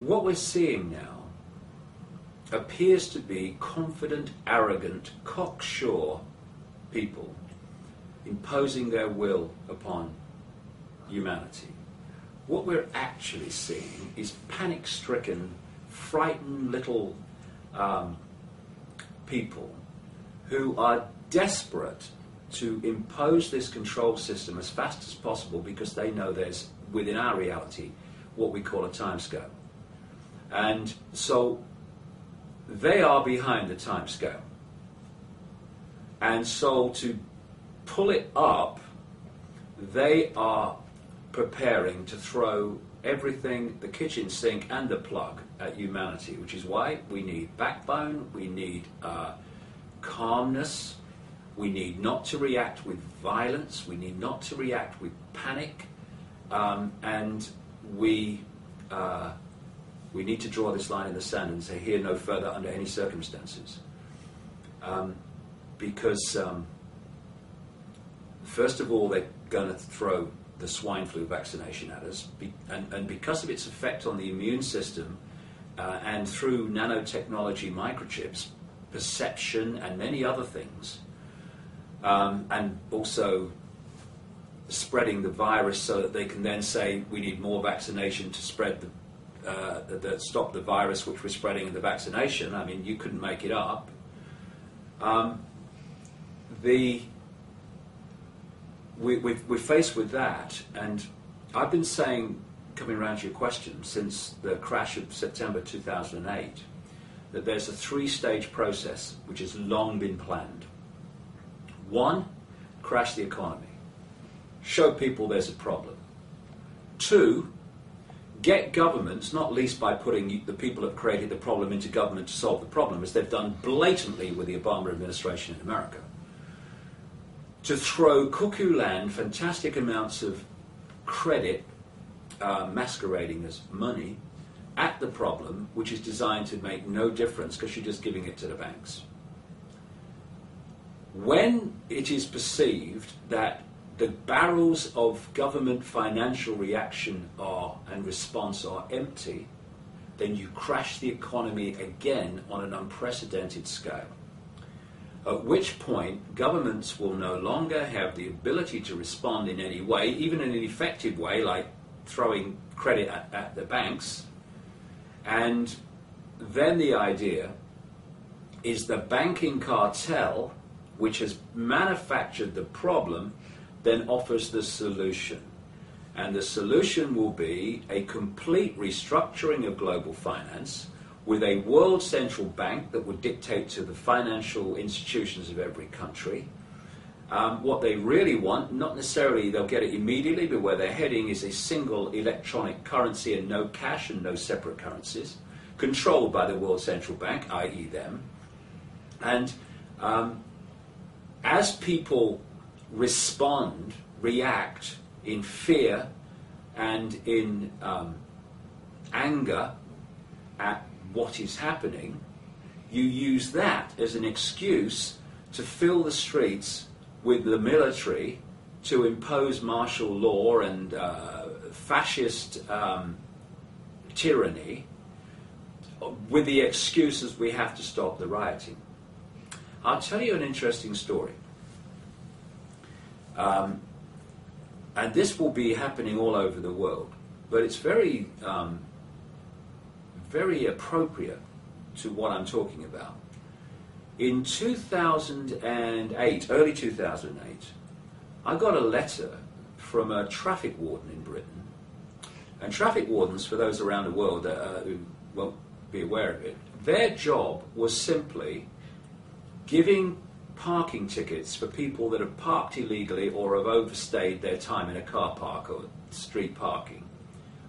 what we're seeing now appears to be confident, arrogant, cocksure people imposing their will upon humanity. What we're actually seeing is panic-stricken, frightened little people who are desperate to impose this control system as fast as possible because they know there's, within our reality, what we call a timescale. And so they are behind the timescale. And so to pull it up, they are preparing to throw everything, the kitchen sink and the plug, at humanity, which is why we need backbone, we need calmness, we need not to react with violence, we need not to react with panic, and we need to draw this line in the sand and say here no further under any circumstances. Because first of all, they're going to throw the swine flu vaccination at us, and because of its effect on the immune system and through nanotechnology, microchips, perception and many other things, and also spreading the virus so that they can then say we need more vaccination to spread stop the virus which we're spreading in the vaccination. I mean, you couldn't make it up. We're faced with that, and I've been saying, coming around to your question, since the crash of September 2008, that there's a three-stage process which has long been planned. One, crash the economy. Show people there's a problem. Two, get governments, not least by putting the people who have created the problem into government to solve the problem, as they've done blatantly with the Obama administration in America, to throw cuckoo land fantastic amounts of credit, masquerading as money, at the problem, which is designed to make no difference because you're just giving it to the banks. When it is perceived that the barrels of government financial reaction and response are empty, then you crash the economy again on an unprecedented scale. At which point, governments will no longer have the ability to respond in any way, even in an effective way, like throwing credit at the banks. And then the idea is the banking cartel, which has manufactured the problem, then offers the solution. And the solution will be a complete restructuring of global finance, with a world central bank that would dictate to the financial institutions of every country. What they really want, not necessarily they'll get it immediately, but where they're heading is a single electronic currency and no cash and no separate currencies, controlled by the world central bank, i.e. them. And as people respond, react in fear and in anger at what is happening, you use that as an excuse to fill the streets with the military to impose martial law and fascist tyranny, with the excuses we have to stop the rioting. I'll tell you an interesting story. And this will be happening all over the world, but it's very appropriate to what I'm talking about. In 2008, early 2008, I got a letter from a traffic warden in Britain. And traffic wardens, for those around the world who won't be aware of it, their job was simply giving parking tickets for people that have parked illegally or have overstayed their time in a car park or street parking.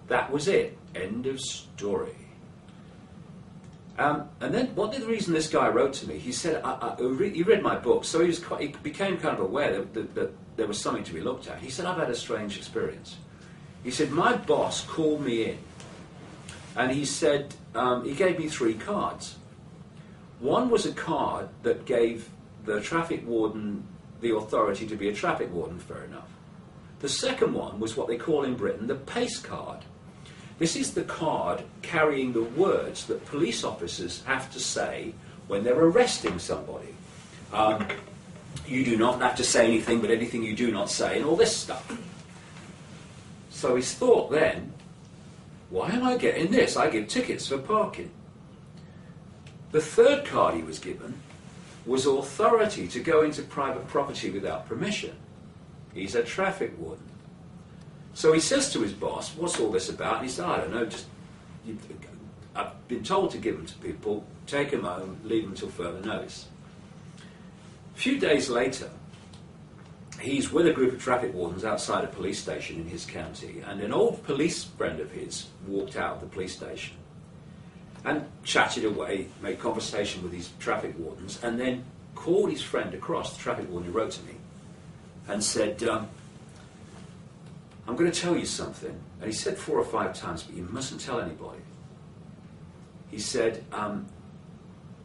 That was it. End of story. And then, what the reason this guy wrote to me? He said he read my book, so he became kind of aware that there was something to be looked at. He said, "I've had a strange experience." He said, "My boss called me in, and he said he gave me 3 cards. One was a card that gave the traffic warden the authority to be a traffic warden, fair enough. The second one was what they call in Britain the pace card. This is the card carrying the words that police officers have to say when they're arresting somebody. You do not have to say anything, but anything you do not say, and all this stuff. So his thought then, why am I getting this? I give tickets for parking. The third card he was given was authority to go into private property without permission. He's a traffic warden. So he says to his boss, what's all this about? And he said, I don't know, I've been told to give them to people, take them home, leave them until further notice. A few days later, he's with a group of traffic wardens outside a police station in his county, and an old police friend of his walked out of the police station and chatted away, made conversation with these traffic wardens, and then called his friend across, the traffic warden who wrote to me, and said, I'm going to tell you something. And he said 4 or 5 times, but you mustn't tell anybody. He said,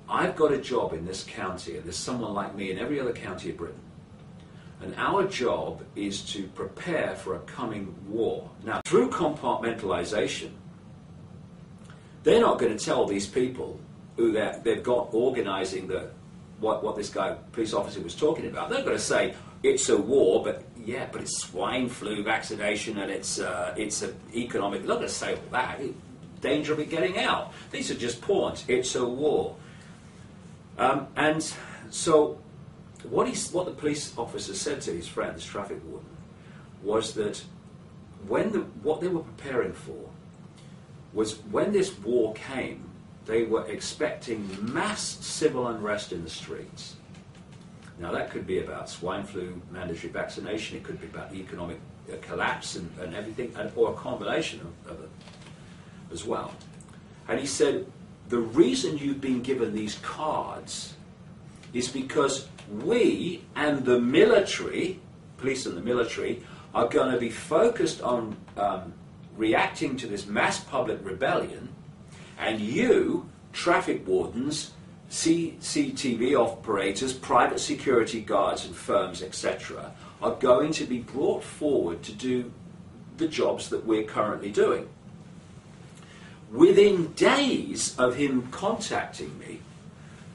I've got a job in this county, and there's someone like me in every other county of Britain. And our job is to prepare for a coming war. Now, through compartmentalization, they're not going to tell these people who they've got organizing what this guy, police officer, was talking about. They're going to say, it's a war, but yeah, but it's swine flu vaccination and it's an economic. They're not going to say all that. Danger of it getting out. These are just pawns. It's a war. And so what the police officer said to his friend, this traffic warden, was that what they were preparing for was when this war came, they were expecting mass civil unrest in the streets. Now that could be about swine flu, mandatory vaccination, it could be about economic collapse and everything, or a combination of it as well. And he said, the reason you've been given these cards is because we and the military, police and the military, are going to be focused on reacting to this mass public rebellion, and you, traffic wardens, CCTV operators, private security guards and firms, etc., are going to be brought forward to do the jobs that we're currently doing. Within days of him contacting me,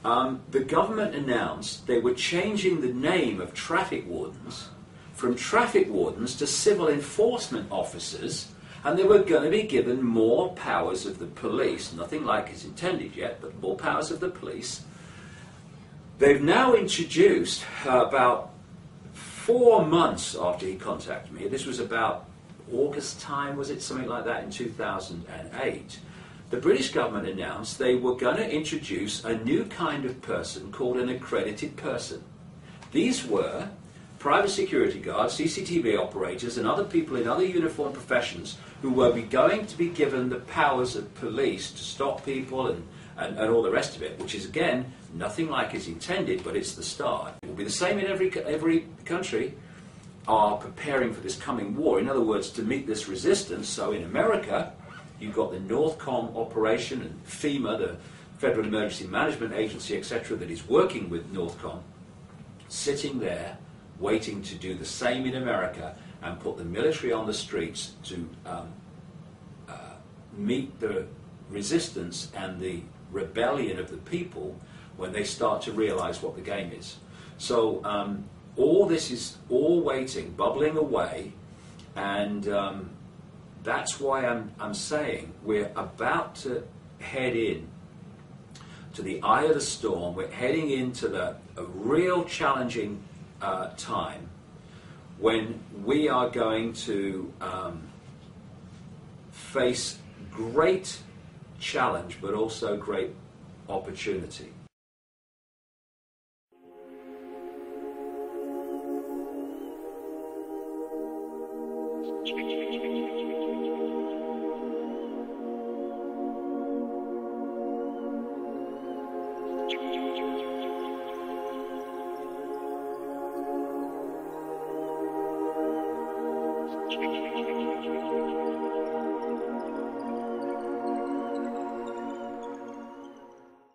the government announced they were changing the name of traffic wardens from traffic wardens to civil enforcement officers, and they were going to be given more powers of the police, nothing like is intended yet, but more powers of the police. They've now introduced, about 4 months after he contacted me, this was about August time, was it, something like that, in 2008, the British government announced they were going to introduce a new kind of person called an accredited person. These were private security guards, CCTV operators, and other people in other uniformed professions who were going to be given the powers of police to stop people and all the rest of it, which is, again, nothing like it's intended, but it's the start. It will be the same in every country are preparing for this coming war. In other words, to meet this resistance. So in America, you've got the Northcom operation and FEMA, the Federal Emergency Management Agency, etc., that is working with Northcom, sitting there waiting to do the same in America and put the military on the streets to meet the resistance and the rebellion of the people when they start to realize what the game is. So all this is all waiting, bubbling away, and that's why I'm saying we're about to head in to the eye of the storm. We're heading into a real challenging time when we are going to face great challenge but also great opportunity.